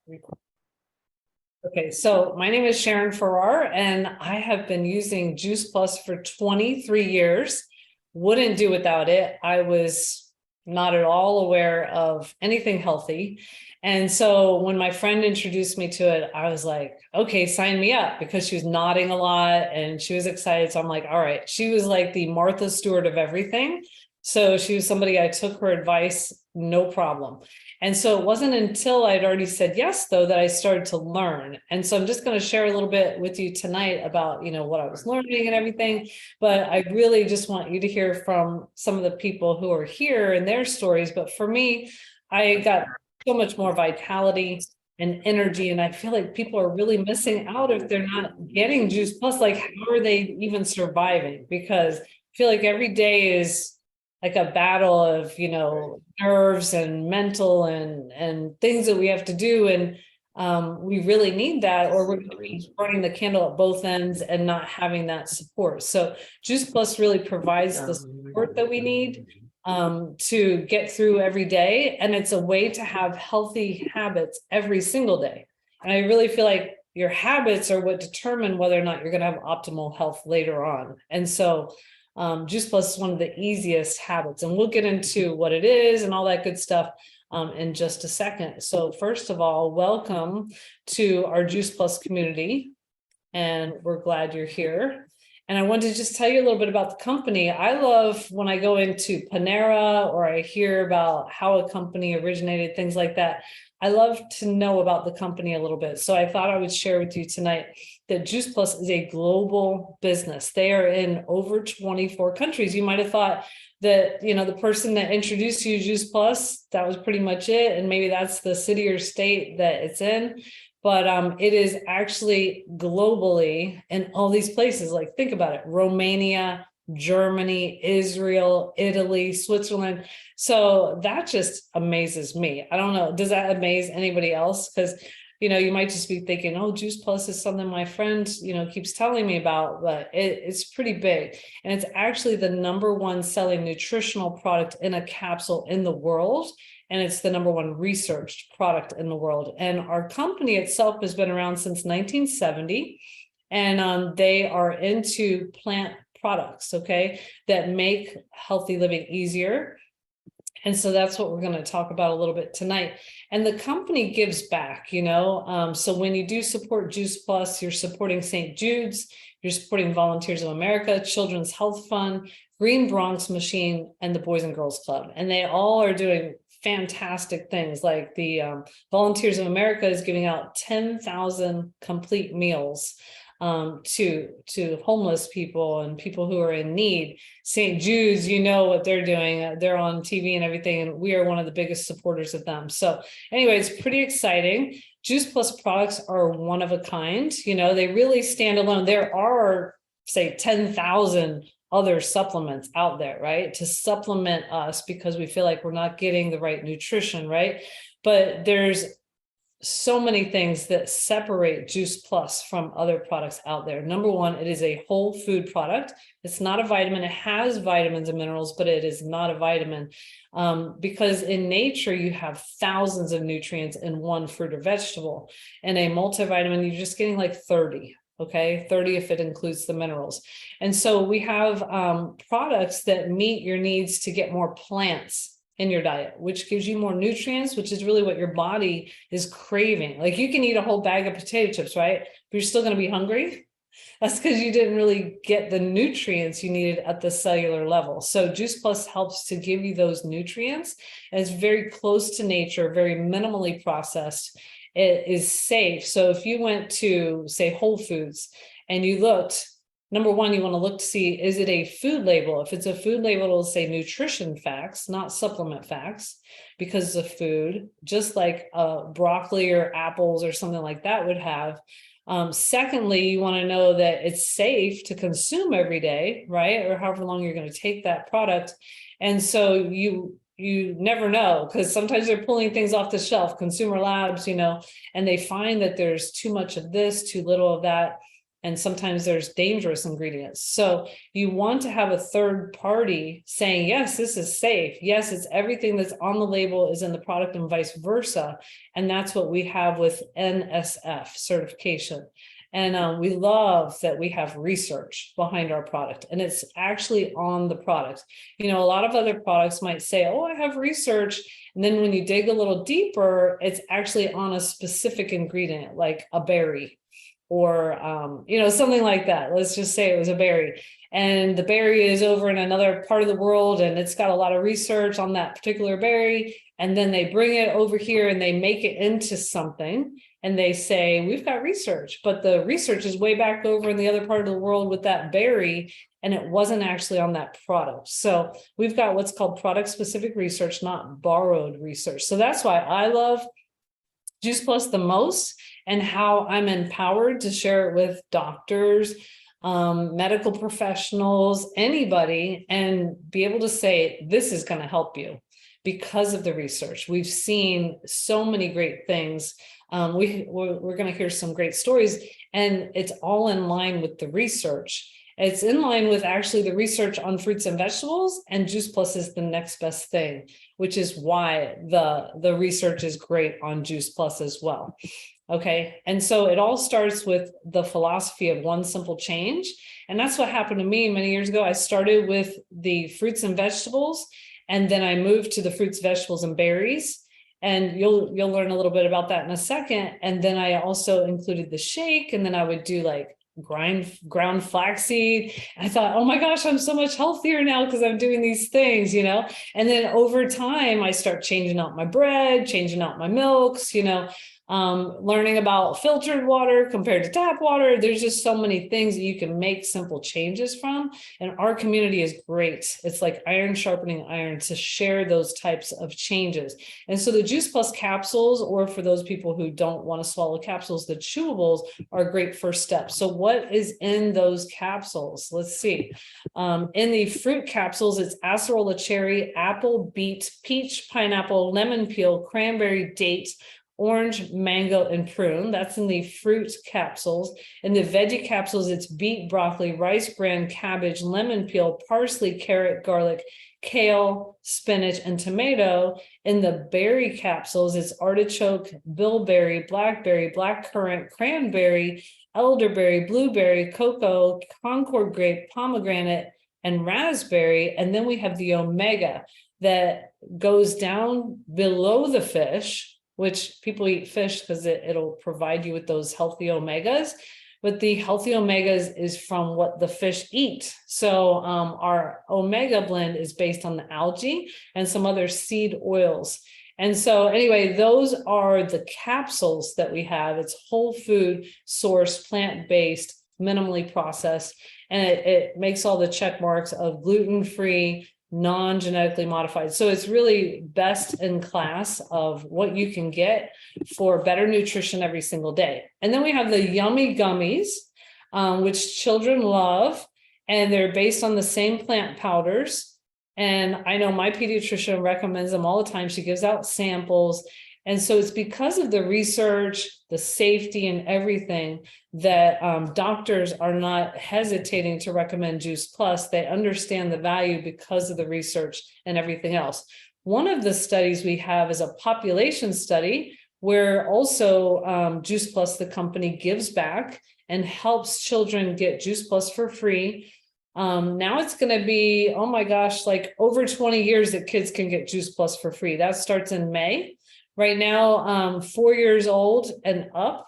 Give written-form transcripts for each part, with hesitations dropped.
Okay, so my name is Sharon Farrar, and I have been using Juice Plus for 23 years. Wouldn't do without it. I was not at all aware of anything healthy. And so when my friend introduced me to it, I was like, okay, sign me up, because she was nodding a lot and she was excited. So I'm like, all right. She was like the Martha Stewart of everything. So she was somebody I took her advice, no problem. And so it wasn't until I'd already said yes, though, that I started to learn. And so I'm just going to share a little bit with you tonight about, what I was learning and everything. But I really just want you to hear from some of the people who are here and their stories. But for me, I got so much more vitality and energy. And I feel like people are really missing out if they're not getting Juice Plus. Like, how are they even surviving? Because I feel like every day is like a battle of, nerves and mental and things that we have to do. And we really need that, or we're going to be burning the candle at both ends and not having that support. So Juice Plus really provides the support that we need to get through every day. And it's a way to have healthy habits every single day. And I really feel like your habits are what determine whether or not you're going to have optimal health later on. And so Juice Plus is one of the easiest habits, and we'll get into what it is and all that good stuff in just a second. So first of all, welcome to our Juice Plus community, and we're glad you're here. And I wanted to just tell you a little bit about the company. I love when I go into Panera or I hear about how a company originated, things like that. I love to know about the company a little bit. So I thought I would share with you tonight that Juice Plus is a global business. They are in over 24 countries. You might have thought that, the person that introduced you to Juice Plus, that was pretty much it. And maybe that's the city or state that it's in. But it is actually globally in all these places. Like, think about it: Romania, Germany, Israel, Italy, Switzerland. So that just amazes me. I don't know. Does that amaze anybody else? Because, you might just be thinking, oh, Juice Plus is something my friend, keeps telling me about, but it's pretty big. And it's actually the #1 selling nutritional product in a capsule in the world. And it's the #1 researched product in the world. And our company itself has been around since 1970. And they are into plant products, okay, that make healthy living easier. And so that's what we're going to talk about a little bit tonight. And the company gives back, so when you do support Juice Plus, you're supporting St. Jude's, you're supporting Volunteers of America, Children's Health Fund, Green Bronx Machine, and the Boys and Girls Club. And they all are doing fantastic things. Like the Volunteers of America is giving out 10,000 complete meals to homeless people and people who are in need. St. Jude's, what they're doing. They're on TV and everything, and we are one of the biggest supporters of them. So anyway, it's pretty exciting. Juice Plus products are one of a kind. They really stand alone. There are, say, 10,000 other supplements out there, right, to supplement us because we feel like we're not getting the right nutrition, right? But there's so many things that separate Juice Plus from other products out there. #1, it is a whole food product. It's not a vitamin. It has vitamins and minerals, but it is not a vitamin because in nature, you have thousands of nutrients in one fruit or vegetable. And a multivitamin, you're just getting like 30. Okay, 30 if it includes the minerals. And so we have products that meet your needs to get more plants in your diet, which gives you more nutrients, which is really what your body is craving. Like, you can eat a whole bag of potato chips, right? But you're still going to be hungry. That's because you didn't really get the nutrients you needed at the cellular level. So Juice Plus helps to give you those nutrients. And it's very close to nature, very minimally processed. It is safe. So if you went to, say, Whole Foods and you looked, #1, you want to look to see, is it a food label? If it's a food label, it'll say nutrition facts, not supplement facts, because it's a food, just like broccoli or apples or something like that would have. Secondly, you want to know that it's safe to consume every day, right? Or however long you're going to take that product. And so you never know, because sometimes they're pulling things off the shelf, Consumer Labs, and they find that there's too much of this, too little of that. and sometimes there's dangerous ingredients. So you want to have a third party saying, yes, this is safe. Yes, it's everything that's on the label is in the product and vice versa. And that's what we have with NSF certification. And we love that we have research behind our product, and it's actually on the product. A lot of other products might say, oh, I have research. And then when you dig a little deeper, it's actually on a specific ingredient, like a berry or, something like that. Let's just say it was a berry, and the berry is over in another part of the world, and it's got a lot of research on that particular berry. And then they bring it over here and they make it into something. And they say, we've got research, but the research is way back over in the other part of the world with that berry, and it wasn't actually on that product. So we've got what's called product specific research, not borrowed research. So that's why I love Juice Plus the most, and how I'm empowered to share it with doctors, medical professionals, anybody, and be able to say, this is going to help you because of the research. We've seen so many great things. We're going to hear some great stories, and it's all in line with the research. It's in line with actually the research on fruits and vegetables, and Juice Plus is the next best thing, which is why the research is great on Juice Plus as well. Okay. And so it all starts with the philosophy of one simple change. And that's what happened to me many years ago. I started with the fruits and vegetables, and then I moved to the fruits, vegetables, and berries. And you'll learn a little bit about that in a second. And then I also included the shake, and then I would do like ground flaxseed. I thought, oh my gosh, I'm so much healthier now because I'm doing these things, And then over time, I start changing out my bread, changing out my milks, learning about filtered water compared to tap water. There's just so many things that you can make simple changes from. And our community is great. It's like iron sharpening iron to share those types of changes. And so the Juice Plus capsules, or for those people who don't want to swallow capsules, the chewables are a great first step. So what is in those capsules? Let's see. In the fruit capsules, it's acerola cherry, apple, beet, peach, pineapple, lemon peel, cranberry, date, orange, mango, and prune. That's in the fruit capsules. In the veggie capsules, it's beet, broccoli, rice bran, cabbage, lemon peel, parsley, carrot, garlic, kale, spinach, and tomato. In the berry capsules, it's artichoke, bilberry, blackberry, blackcurrant, cranberry, elderberry, blueberry, cocoa, Concord grape, pomegranate, and raspberry. And then we have the omega that goes down below the fish, which people eat fish because it'll provide you with those healthy omegas. But the healthy omegas is from what the fish eat. So our omega blend is based on the algae and some other seed oils. And so anyway, those are the capsules that we have. It's whole food source, plant-based, minimally processed, and it makes all the check marks of gluten-free, non-genetically modified. So it's really best in class of what you can get for better nutrition every single day. And then we have the yummy gummies, which children love, and they're based on the same plant powders. And I know my pediatrician recommends them all the time. She gives out samples. And so it's because of the research, the safety, and everything that doctors are not hesitating to recommend Juice Plus. They understand the value because of the research and everything else. One of the studies we have is a population study where also Juice Plus, the company, gives back and helps children get Juice Plus for free. Now it's going to be, oh my gosh, like over 20 years that kids can get Juice Plus for free. That starts in May. Right now, 4 years old and up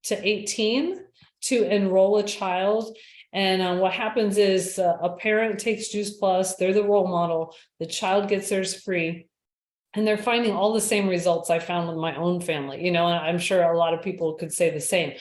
to 18 to enroll a child. And what happens is a parent takes Juice Plus, they're the role model, the child gets theirs free. And they're finding all the same results I found with my own family, and I'm sure a lot of people could say the same.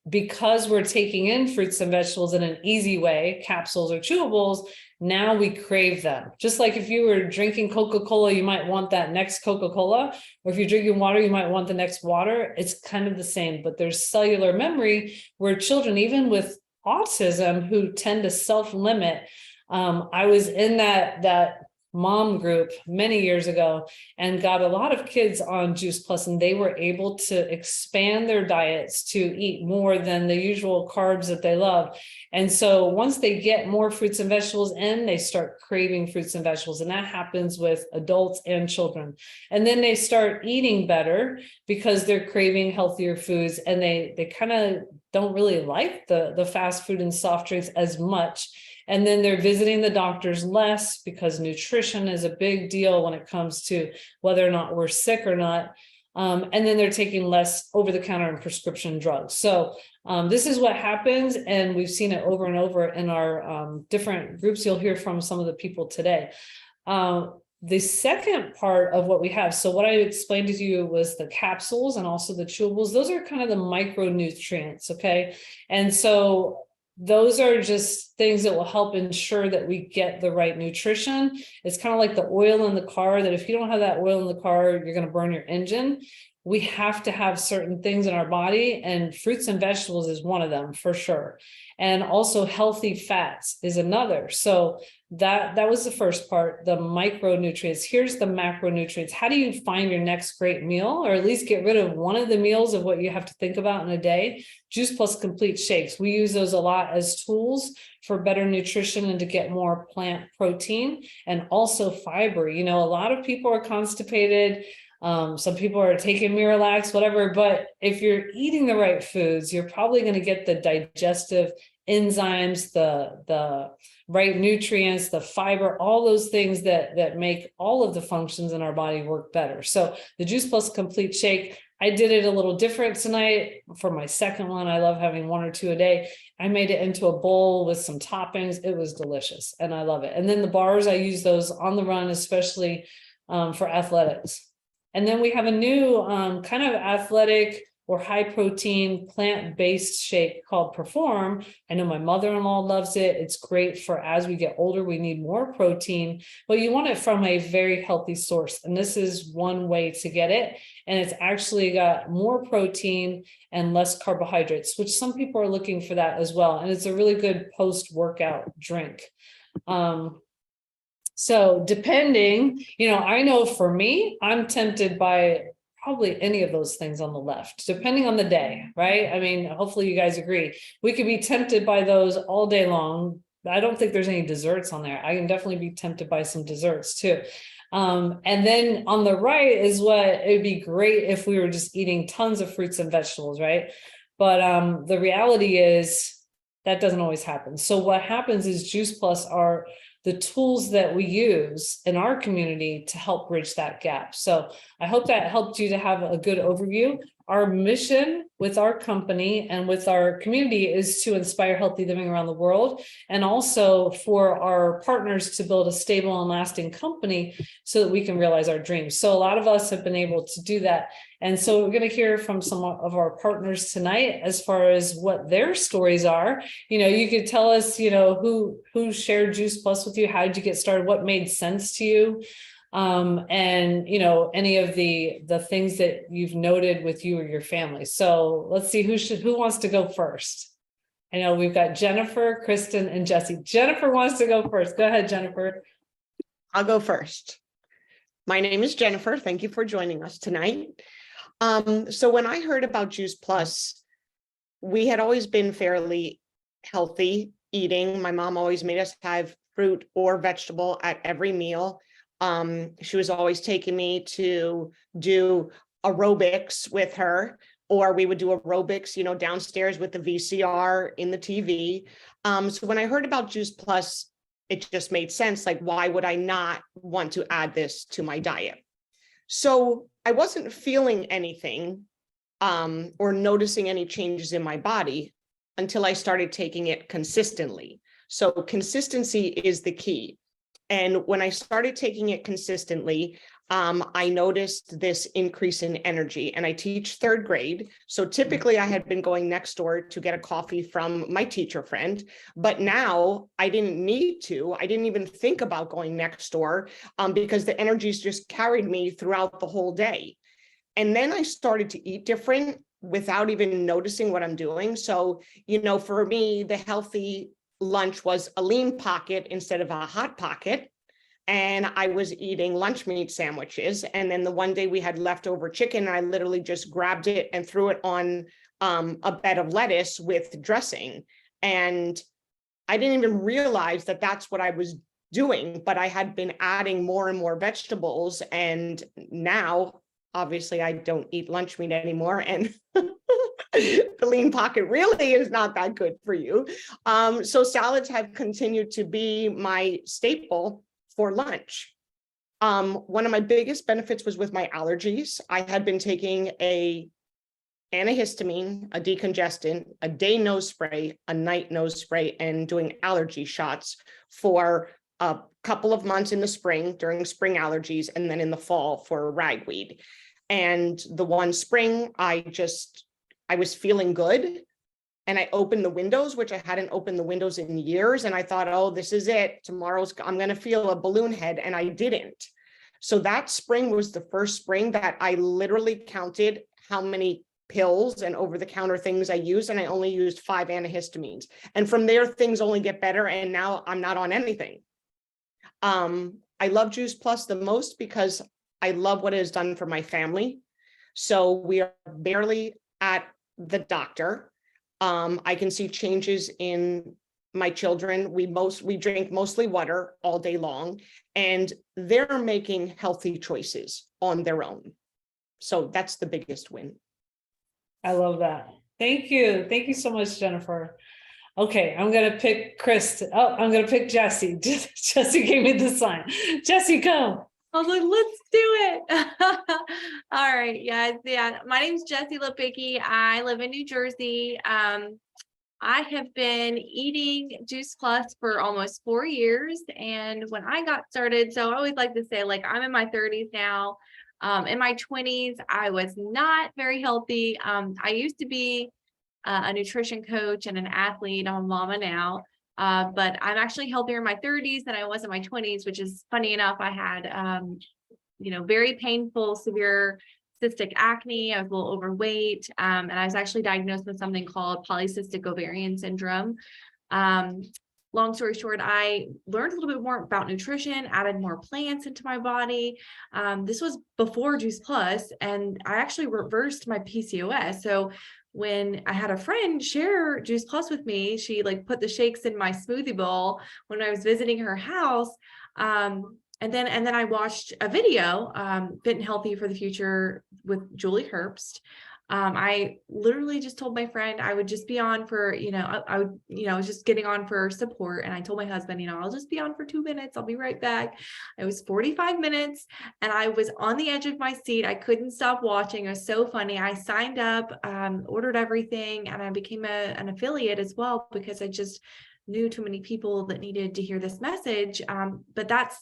Because we're taking in fruits and vegetables in an easy way, capsules or chewables, now we crave them. Just like if you were drinking Coca-Cola, you might want that next Coca-Cola, or if you're drinking water, you might want the next water. It's kind of the same, but there's cellular memory where children, even with autism, who tend to self-limit. I was in that mom group many years ago and got a lot of kids on Juice Plus, and they were able to expand their diets to eat more than the usual carbs that they love. And so once they get more fruits and vegetables in, they start craving fruits and vegetables. And that happens with adults and children. And then they start eating better because they're craving healthier foods, and they kind of don't really like the fast food and soft drinks as much. And then they're visiting the doctors less because nutrition is a big deal when it comes to whether or not we're sick or not. And then they're taking less over-the-counter and prescription drugs. So this is what happens, and we've seen it over and over in our different groups. You'll hear from some of the people today. The second part of what we have, so what I explained to you was the capsules and also the chewables. Those are kind of the micronutrients, okay? And so those are just things that will help ensure that we get the right nutrition. It's kind of like the oil in the car, that if you don't have that oil in the car, you're going to burn your engine. We have to have certain things in our body, and fruits and vegetables is one of them for sure. And also healthy fats is another. So that was the first part, the micronutrients. Here's the macronutrients. How do you find your next great meal, or at least get rid of one of the meals of what you have to think about in a day? Juice Plus Complete Shakes. We use those a lot as tools for better nutrition and to get more plant protein and also fiber. You know, a lot of people are constipated. Some people are taking Miralax, whatever, but if you're eating the right foods, you're probably going to get the digestive enzymes, the right nutrients, the fiber, all those things that make all of the functions in our body work better. So the Juice Plus Complete Shake, I did it a little different tonight for my second one. I love having 1 or 2 a day. I made it into a bowl with some toppings. It was delicious and I love it. And then the bars, I use those on the run, especially for athletics. And then we have a new kind of athletic or high protein plant-based shake called Perform. I know my mother-in-law loves it. It's great for as we get older, we need more protein, but you want it from a very healthy source. And this is one way to get it. And it's actually got more protein and less carbohydrates, which some people are looking for that as well. And it's a really good post-workout drink. So depending, you know, I know for me, I'm tempted by probably any of those things on the left, depending on the day, right? I mean, hopefully you guys agree. We could be tempted by those all day long. I don't think there's any desserts on there. I can definitely be tempted by some desserts too. And then on the right is what it would be great if we were just eating tons of fruits and vegetables, right? But the reality is that doesn't always happen. So what happens is Juice Plus are the tools that we use in our community to help bridge that gap. So I hope that helped you to have a good overview. Our mission with our company and with our community is to inspire healthy living around the world, and also for our partners to build a stable and lasting company so that we can realize our dreams. So a lot of us have been able to do that. And so we're going to hear from some of our partners tonight as far as what their stories are. You know, you could tell us, you know, who shared Juice Plus with you, how did you get started, what made sense to you, and you know, any of the things that you've noted with you or your family. So let's see who wants to go first. I know we've got Jennifer, Kristen, and Jesse. Jennifer wants to go first. Go ahead, Jennifer. I'll go first. My name is Jennifer. Thank you for joining us tonight. So when I heard about Juice Plus, we had always been fairly healthy eating. My mom always made us have fruit or vegetable at every meal. She was always taking me to do aerobics with her, or we would do aerobics, you know, downstairs with the VCR in the TV. So when I heard about Juice Plus, it just made sense. Like, why would I not want to add this to my diet? So I wasn't feeling anything or noticing any changes in my body until I started taking it consistently. So consistency is the key. And when I started taking it consistently, I noticed this increase in energy, and I teach 3rd grade. So typically I had been going next door to get a coffee from my teacher friend, but now I didn't need to. I didn't even think about going next door because the energies just carried me throughout the whole day. And then I started to eat different without even noticing what I'm doing. So, you know, for me, the healthy lunch was a lean pocket instead of a hot pocket. and I was eating lunch meat sandwiches. And then the one day we had leftover chicken, I literally just grabbed it and threw it on a bed of lettuce with dressing. And I didn't even realize that that's what I was doing, but I had been adding more and more vegetables. And now, obviously, I don't eat lunch meat anymore. And the lean pocket really is not that good for you. So salads have continued to be my staple for lunch. One of my biggest benefits was with my allergies. I had been taking a antihistamine, a decongestant, a day nose spray, a night nose spray, and doing allergy shots for a couple of months in the spring during spring allergies, and then in the fall for ragweed. And the one spring, I was feeling good. And I opened the windows, which I hadn't opened the windows in years. And I thought, oh, this is it. I'm going to feel a balloon head. And I didn't. So that spring was the first spring that I literally counted how many pills and over-the-counter things I used. And I only used 5 antihistamines. And from there, things only get better. And now I'm not on anything. I love Juice Plus the most because I love what it has done for my family. So we are barely at the doctor. I can see changes in my children. We drink mostly water all day long, and they're making healthy choices on their own. So that's the biggest win. I love that. Thank you. Thank you so much, Jennifer. Okay, I'm gonna pick I'm gonna pick Jessie. Jessie gave me the sign. Jessie, come. I was like, let's do it. All right, guys. Yeah, my name's Jessie Lipicki. I live in New Jersey. I have been eating Juice Plus for almost 4 years. And when I got started, so I always like to say, like, I'm in my 30s now. In my 20s, I was not very healthy. I used to be a nutrition coach and an athlete. I'm a mama now. But I'm actually healthier in my 30s than I was in my 20s, which is funny enough. I had, very painful, severe cystic acne. I was a little overweight, and I was actually diagnosed with something called polycystic ovarian syndrome. Long story short, I learned a little bit more about nutrition, added more plants into my body. This was before Juice Plus, and I actually reversed my PCOS. So when I had a friend share Juice Plus with me, she put the shakes in my smoothie bowl when I was visiting her house. And then I watched a video, Fit and Healthy for the Future with Julie Herbst. I literally just told my friend I would just be on for, I was just getting on for support. And I told my husband, I'll just be on for 2 minutes. I'll be right back. It was 45 minutes and I was on the edge of my seat. I couldn't stop watching. It was so funny. I signed up, ordered everything, and I became an affiliate as well because I just knew too many people that needed to hear this message. But that's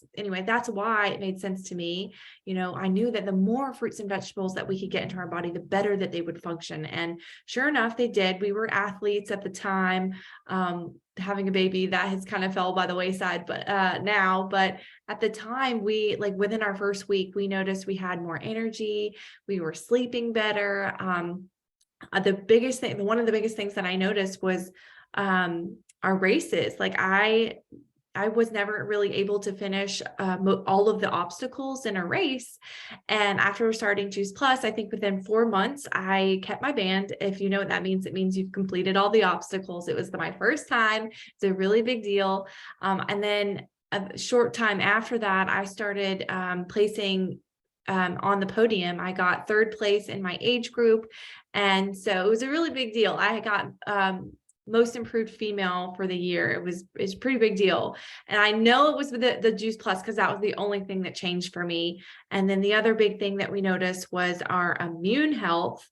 why it made sense to me. I knew that the more fruits and vegetables that we could get into our body, the better that they would function. And sure enough, they did. We were athletes at the time. Having a baby, that has kind of fell by the wayside, but at the time, we within our first week, we noticed we had more energy, we were sleeping better. One of the biggest things that I noticed was our races. I was never really able to finish all of the obstacles in a race. And after starting Juice Plus, I think within 4 months, I kept my band. If you know what that means, it means you've completed all the obstacles. It was my first time. It's a really big deal. And then a short time after that, I started placing on the podium. I got 3rd place in my age group. And so it was a really big deal. I got most improved female for the year. It's a pretty big deal. And I know it was with the Juice Plus because that was the only thing that changed for me. And then the other big thing that we noticed was our immune health.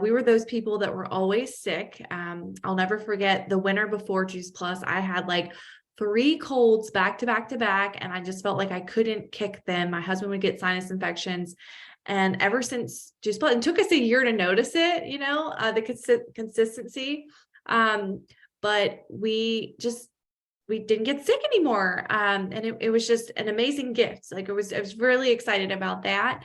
We were those people that were always sick. I'll never forget the winter before Juice Plus. I had 3 colds back to back to back, and I just felt like I couldn't kick them. My husband would get sinus infections. And ever since Juice Plus, it took us a year to notice it, the consistency. But we didn't get sick anymore. And it was just an amazing gift. I was really excited about that.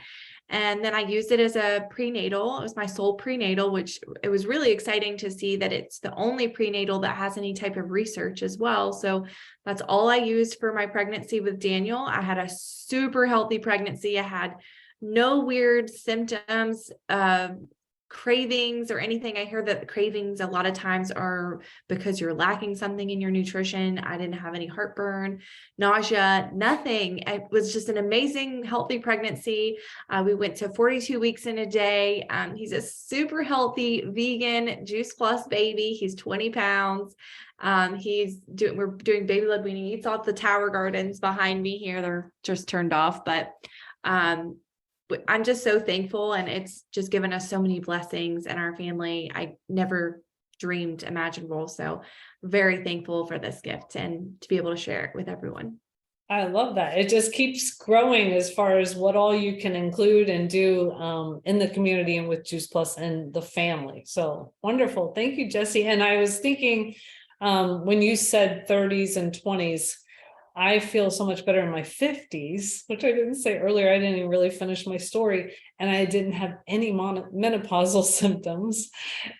And then I used it as a prenatal. It was my sole prenatal, which it was really exciting to see that it's the only prenatal that has any type of research as well. So that's all I used for my pregnancy with Daniel. I had a super healthy pregnancy. I had no weird symptoms, cravings or anything. I hear that the cravings a lot of times are because you're lacking something in your nutrition. I didn't have any heartburn, nausea, nothing. It was just an amazing, healthy pregnancy. We went to 42 weeks in a day. He's a super healthy vegan Juice Plus baby. He's 20 pounds. We're doing baby led weaning. He eats off the Tower Gardens behind me here. They're just turned off, but I'm just so thankful, and it's just given us so many blessings in our family I never dreamed imaginable. So very thankful for this gift and to be able to share it with everyone. I love that. It just keeps growing as far as what all you can include and do in the community and with Juice Plus and the family. So wonderful. Thank you, Jessie. And I was thinking when you said 30s and 20s, I feel so much better in my 50s, which I didn't say earlier. I didn't even really finish my story, and I didn't have any menopausal symptoms.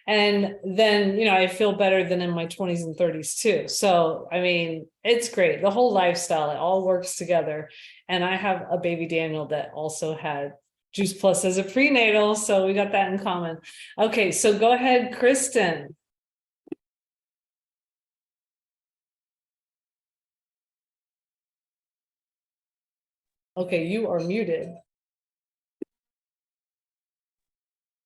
And then, I feel better than in my 20s and 30s too. So, I mean, it's great. The whole lifestyle, it all works together. And I have a baby Daniel that also had Juice Plus as a prenatal. So we got that in common. Okay, so go ahead, Kristen. Okay, you are muted.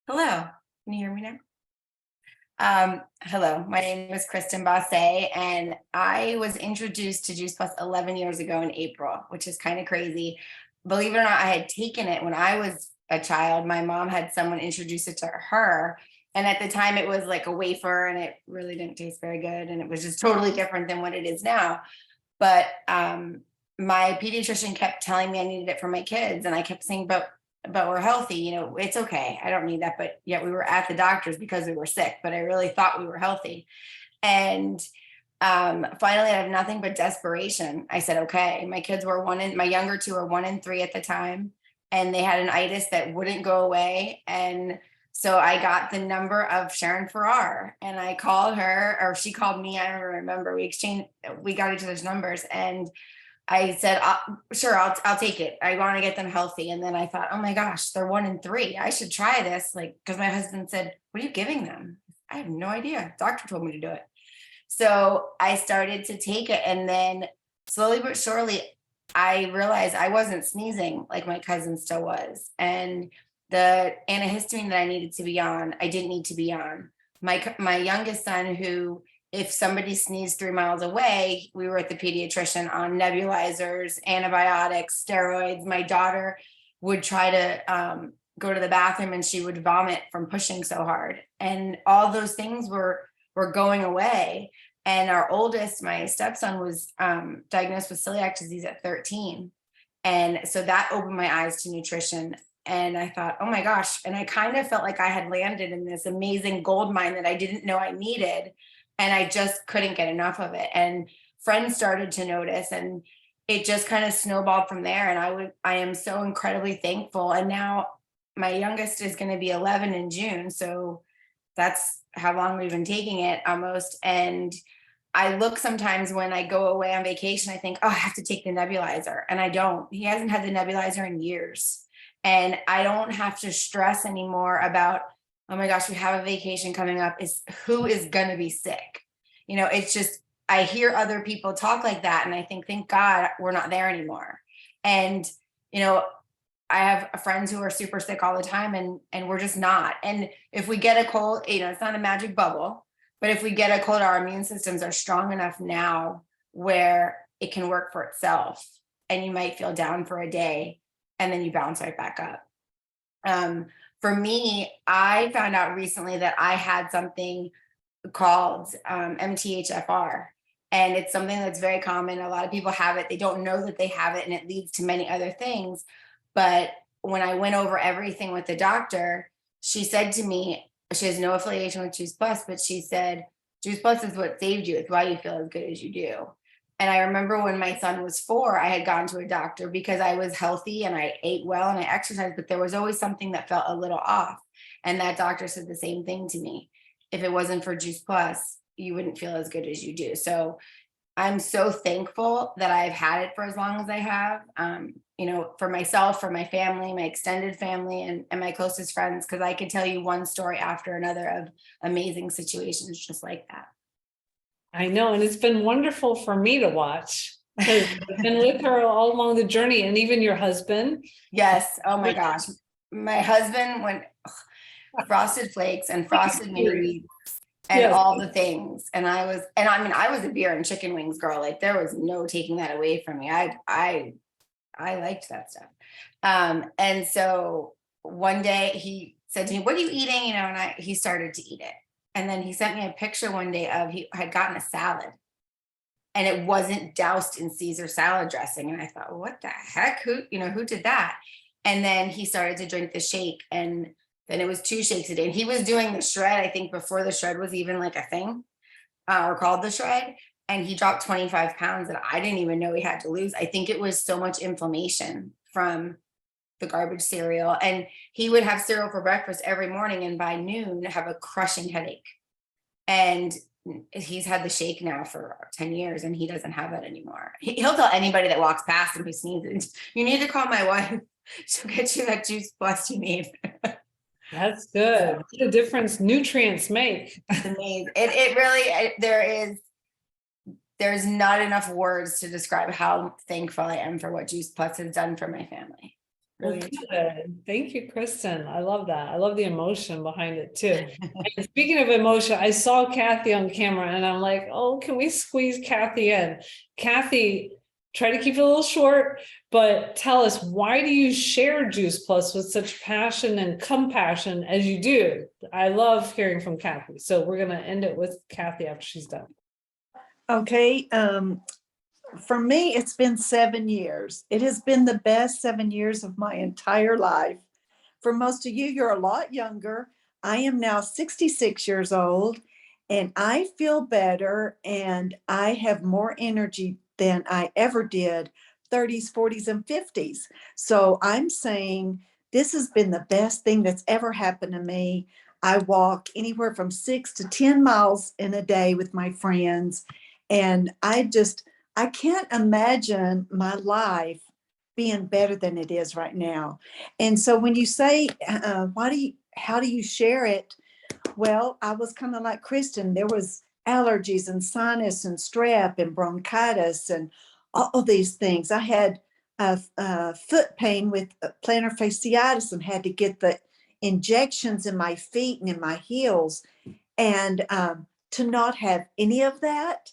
Hello, can you hear me now? Hello, my name is Kristen Basse, and I was introduced to Juice Plus 11 years ago in April, which is kind of crazy. Believe it or not, I had taken it when I was a child. My mom had someone introduce it to her, and at the time it was like a wafer, and it really didn't taste very good, and it was just totally different than what it is now. But my pediatrician kept telling me I needed it for my kids, and I kept saying, but we're healthy, it's okay, I don't need that. But yet we were at the doctor's because we were sick, but I really thought we were healthy. And finally, out of nothing but desperation, I said, okay. My kids were my younger two were 1 and 3 at the time, and they had an itis that wouldn't go away. And so I got the number of Sharon Farrar, and I called her, or she called me, I don't remember. We got each other's numbers, and I said, sure, I'll take it. I want to get them healthy. And then I thought, oh my gosh, they're 1 and 3. I should try this. Because my husband said, what are you giving them? I have no idea. Doctor told me to do it. So I started to take it. And then slowly but surely, I realized I wasn't sneezing like my cousin still was. And the antihistamine that I needed to be on, I didn't need to be on. My youngest son, who, if somebody sneezed 3 miles away, we were at the pediatrician on nebulizers, antibiotics, steroids. My daughter would try to go to the bathroom, and she would vomit from pushing so hard. And all those things were going away. And our oldest, my stepson, was diagnosed with celiac disease at 13. And so that opened my eyes to nutrition. And I thought, oh my gosh. And I kind of felt like I had landed in this amazing gold mine that I didn't know I needed. And I just couldn't get enough of it. And friends started to notice, and it just kind of snowballed from there. And I am so incredibly thankful. And now my youngest is going to be 11 in June. So that's how long we've been taking it almost. And I look sometimes when I go away on vacation, I think, oh, I have to take the nebulizer. And I don't. He hasn't had the nebulizer in years. And I don't have to stress anymore about, oh my gosh, we have a vacation coming up. Who is going to be sick? It's just, I hear other people talk like that, and I think, thank God we're not there anymore. And, I have friends who are super sick all the time, and we're just not. And if we get a cold, it's not a magic bubble, but if we get a cold, our immune systems are strong enough now where it can work for itself. And you might feel down for a day, and then you bounce right back up. For me, I found out recently that I had something called MTHFR, and it's something that's very common. A lot of people have it. They don't know that they have it, and it leads to many other things. But when I went over everything with the doctor, she said to me, she has no affiliation with Juice Plus, but she said, Juice Plus is what saved you. It's why you feel as good as you do. And I remember when my son was 4, I had gone to a doctor because I was healthy and I ate well and I exercised, but there was always something that felt a little off. And that doctor said the same thing to me. If it wasn't for Juice Plus, you wouldn't feel as good as you do. So I'm so thankful that I've had it for as long as I have, for myself, for my family, my extended family, and my closest friends, because I could tell you one story after another of amazing situations just like that. I know, and it's been wonderful for me to watch, because I've been with her all along the journey, and even your husband. Yes. Oh my gosh. My husband went Frosted Flakes and Frosted Mini Wheats and Yes. all the things. And I was a beer and chicken wings girl. Like there was no taking that away from me. I liked that stuff. And so one day he said to me, "What are you eating?" And he started to eat it. And then he sent me a picture one day of he had gotten a salad and it wasn't doused in Caesar salad dressing. And I thought, what the heck? Who did that? And then he started to drink the shake, and then it was 2 shakes a day. And he was doing the shred, I think, before the shred was even like a thing, or called the shred. And he dropped 25 pounds that I didn't even know he had to lose. I think it was so much inflammation from the garbage cereal. And he would have cereal for breakfast every morning, and by noon have a crushing headache. And he's had the shake now for 10 years and he doesn't have that anymore. He'll tell anybody that walks past him who sneezes, "You need to call my wife. She'll get you that Juice Plus you need." That's good. What a difference nutrients make. It's amazing. It really, there's not enough words to describe how thankful I am for what Juice Plus has done for my family. Well, Really. good. Thank you, Kristen. I love that. I love the emotion behind it too. And speaking of emotion, I saw Kathy on camera and I'm like, oh, can we squeeze Kathy in? Kathy, try to keep it a little short, but tell us, why do you share Juice Plus with such passion and compassion as you do? I love hearing from Kathy. So we're going to end it with Kathy after she's done. Okay. For me, it's been 7 years. It has been the best 7 years of my entire life. For most of you, you're a lot younger. I am now 66 years old and I feel better and I have more energy than I ever did 30s, 40s, and 50s. So I'm saying this has been the best thing that's ever happened to me. I walk anywhere from 6 to 10 miles in a day with my friends. And I can't imagine my life being better than it is right now. And so when you say, how do you share it? Well, I was kind of like Kristen. There was allergies and sinus and strep and bronchitis and all these things. I had foot pain with plantar fasciitis and had to get the injections in my feet and in my heels. And to not have any of that,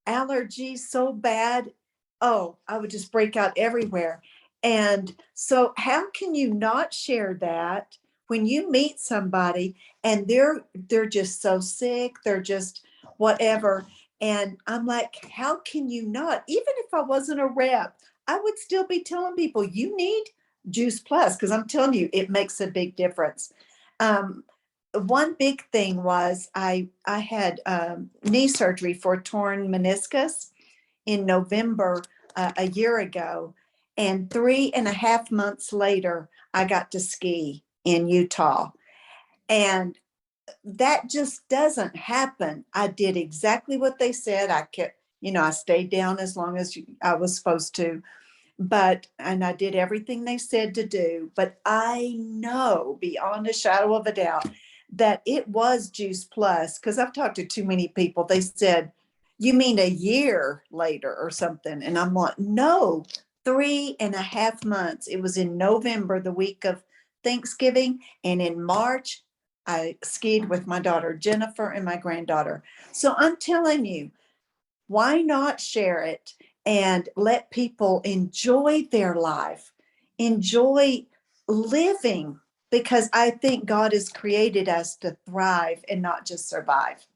allergies so bad, I would just break out everywhere. And so how can you not share that when you meet somebody and they're just so sick, they're just whatever. And I'm like, how can you not? Even if I wasn't a rep, I would still be telling people you need Juice Plus, because I'm telling you, it makes a big difference. One big thing was I had knee surgery for a torn meniscus in November a year ago. And 3.5 months later, I got to ski in Utah. And that just doesn't happen. I did exactly what they said. I kept, I stayed down as long as I was supposed to. And I did everything they said to do. But I know beyond a shadow of a doubt that it was Juice Plus, because I've talked to too many people. They said, "You mean a year later or something?" And I'm like, no, 3.5 months. It was in November, the week of Thanksgiving. And in March, I skied with my daughter, Jennifer, and my granddaughter. So I'm telling you, why not share it and let people enjoy their life, enjoy living? Because I think God has created us to thrive and not just survive.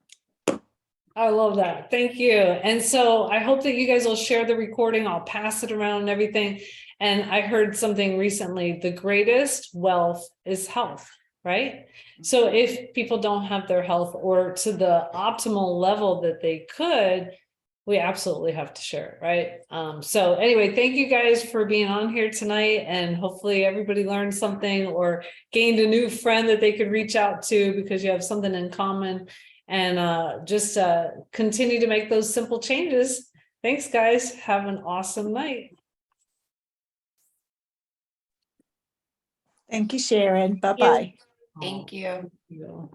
I love that. Thank you. And so I hope that you guys will share the recording. I'll pass it around and everything. And I heard something recently, the greatest wealth is health, right? So if people don't have their health or to the optimal level that they could, we absolutely have to share it, right? So anyway, thank you guys for being on here tonight, and hopefully everybody learned something or gained a new friend that they could reach out to because you have something in common. And just continue to make those simple changes. Thanks, guys. Have an awesome night. Thank you, Sharon. Bye-bye. Thank you. You.